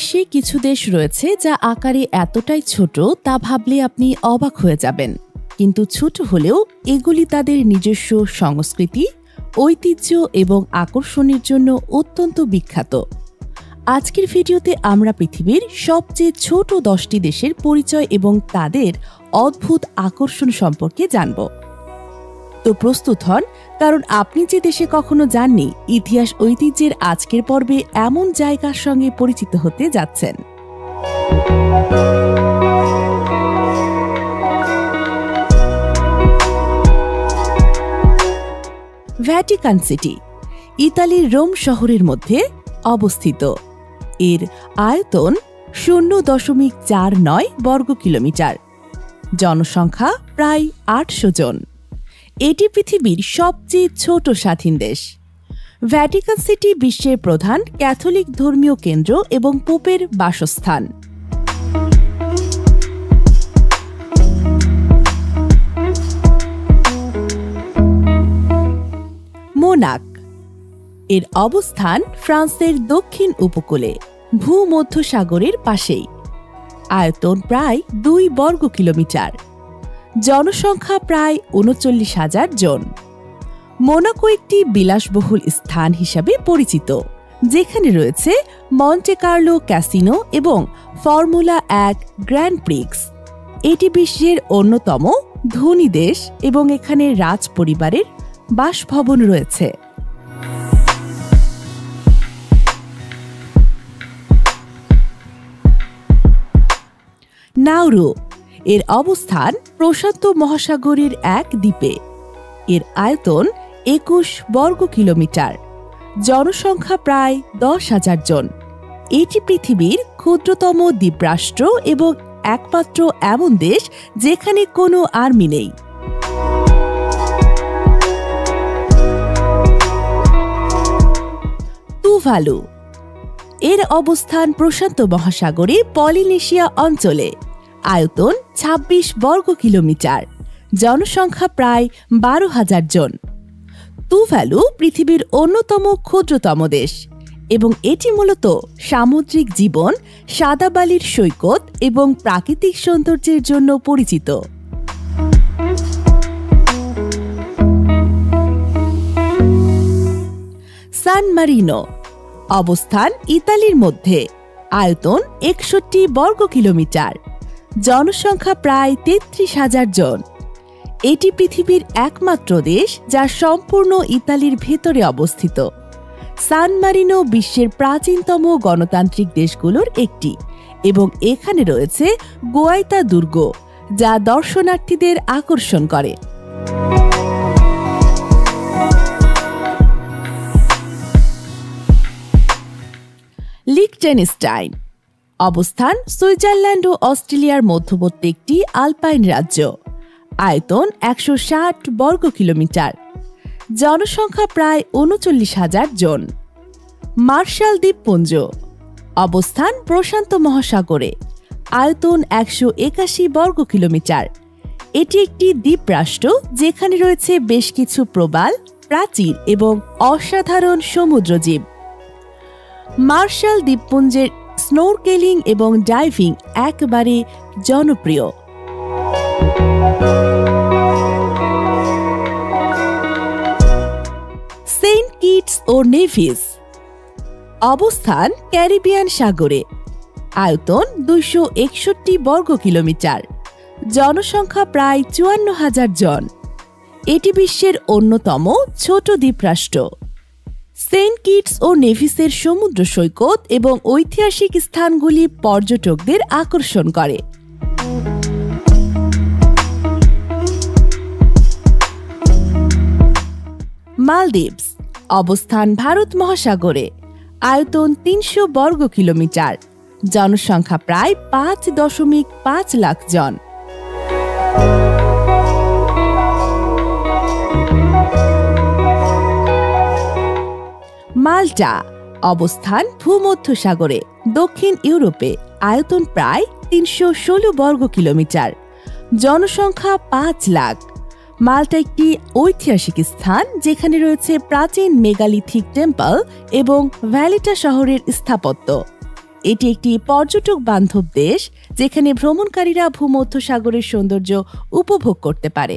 বিশ্বে কিছু দেশ রয়েছে যা আকারে এতটাই ছোট তা ভাবলে আপনি অবাক হয়ে যাবেন, কিন্তু ছোট হলেও এগুলি তাদের নিজস্ব সংস্কৃতি, ঐতিহ্য এবং আকর্ষণের জন্য অত্যন্ত বিখ্যাত। আজকের ভিডিওতে আমরা পৃথিবীর সবচেয়ে ছোট 10টি দেশের পরিচয় এবং তাদের অদ্ভুত আকর্ষণ সম্পর্কে জানব। তো প্রস্তুত হন, কারণ আপনি যে দেশে কখনো যাননি, ইতিহাস ঐতিহ্যের আজকের পর্বে এমন জায়গার সঙ্গে পরিচিত হতে যাচ্ছেন। ভ্যাটিকান সিটি ইতালির রোম শহরের মধ্যে অবস্থিত। এর আয়তন 0.49 বর্গ কিলোমিটার, জনসংখ্যা প্রায় 800 জন। এটি পৃথিবীর সবচেয়ে ছোট স্বাধীন দেশ। ভ্যাটিকান সিটি বিশ্বের প্রধান ক্যাথলিক ধর্মীয় কেন্দ্র এবং পোপের বাসস্থান। মোনাক এর অবস্থান ফ্রান্সের দক্ষিণ উপকূলে, ভূমধ্যসাগরের পাশেই। আয়তন প্রায় 2 বর্গ কিলোমিটার, জনসংখ্যা প্রায় 39,000 জন। মোনাকো একটি বিলাসবহুল স্থান হিসাবে পরিচিত, যেখানে রয়েছে মন্টে কার্লো ক্যাসিনো এবং ফর্মুলা 1 গ্র্যান্ড প্রিক্স। এটি বিশ্বের অন্যতম ধনী দেশ এবং এখানে রাজ পরিবারের বাসভবন রয়েছে। নাউরু এর অবস্থান প্রশান্ত মহাসাগরের এক দ্বীপে। এর আয়তন 21 বর্গ কিলোমিটার, জনসংখ্যা প্রায় 10,000 জন। এটি পৃথিবীর ক্ষুদ্রতম দ্বীপরাষ্ট্র এবং একমাত্র এমন দেশ যেখানে কোনো আর্মি নেই। তুভালু এর অবস্থান প্রশান্ত মহাসাগরে পলিনেশিয়া অঞ্চলে। আয়তন 26 বর্গ কিলোমিটার, জনসংখ্যা প্রায় 12,000 জন। তুভালু পৃথিবীর অন্যতম ক্ষুদ্রতম দেশ এবং এটি মূলত সামুদ্রিক জীবন, সাদা বালির সৈকত এবং প্রাকৃতিক সৌন্দর্যের জন্য পরিচিত। সান মারিনো অবস্থান ইতালির মধ্যে। আয়তন 61 বর্গ কিলোমিটার, জনসংখ্যা প্রায় 33,000 জন। এটি পৃথিবীর একমাত্র দেশ যা সম্পূর্ণ ইতালির ভেতরে অবস্থিত। সান মারিনো বিশ্বের প্রাচীনতম গণতান্ত্রিক দেশগুলোর একটি এবং এখানে রয়েছে গোয়াইতা দুর্গ, যা দর্শনার্থীদের আকর্ষণ করে। লিখটেনস্টাইন অবস্থান সুইজারল্যান্ড ও অস্ট্রেলিয়ার মধ্যবর্তী একটি আলপাইন রাজ্য। আয়তন 160 বর্গ কিলোমিটার, জনসংখ্যা প্রায় 39,000 জন। মার্শাল দ্বীপপুঞ্জ অবস্থান প্রশান্ত মহাসাগরে। আয়তন 181 বর্গ কিলোমিটার। এটি একটি দ্বীপরাষ্ট্র যেখানে রয়েছে বেশ কিছু প্রবাল, প্রাচীর এবং অসাধারণ সমুদ্রজীব। মার্শাল দ্বীপপুঞ্জের স্নোরকেলিং এবং ডাইভিং একেবারে জনপ্রিয়। সেন্ট কিটস ও নেভিস অবস্থান ক্যারিবিয়ান সাগরে। আয়তন 261 বর্গ কিলোমিটার, জনসংখ্যা প্রায় 54,000 জন। এটি বিশ্বের অন্যতম ছোট দ্বীপরাষ্ট্র। সেন্ট কিটস ও নেভিসের সমুদ্র সৈকত এবং ঐতিহাসিক স্থানগুলি পর্যটকদের আকর্ষণ করে। মালদ্বীপস অবস্থান ভারত মহাসাগরে। আয়তন 300 বর্গ কিলোমিটার, জনসংখ্যা প্রায় 5.5 লাখ জন। মাল্টা অবস্থান ভূমধ্যসাগরে, দক্ষিণ ইউরোপে। আয়তন প্রায় 316 বর্গ কিলোমিটার, জনসংখ্যা 5 লাখ। মাল্টা একটি ঐতিহাসিক স্থান যেখানে রয়েছে প্রাচীন মেগালিথিক টেম্পল এবং ভ্যালিটা শহরের স্থাপত্য। এটি একটি পর্যটক বান্ধব দেশ, যেখানে ভ্রমণকারীরা ভূমধ্যসাগরের সৌন্দর্য উপভোগ করতে পারে।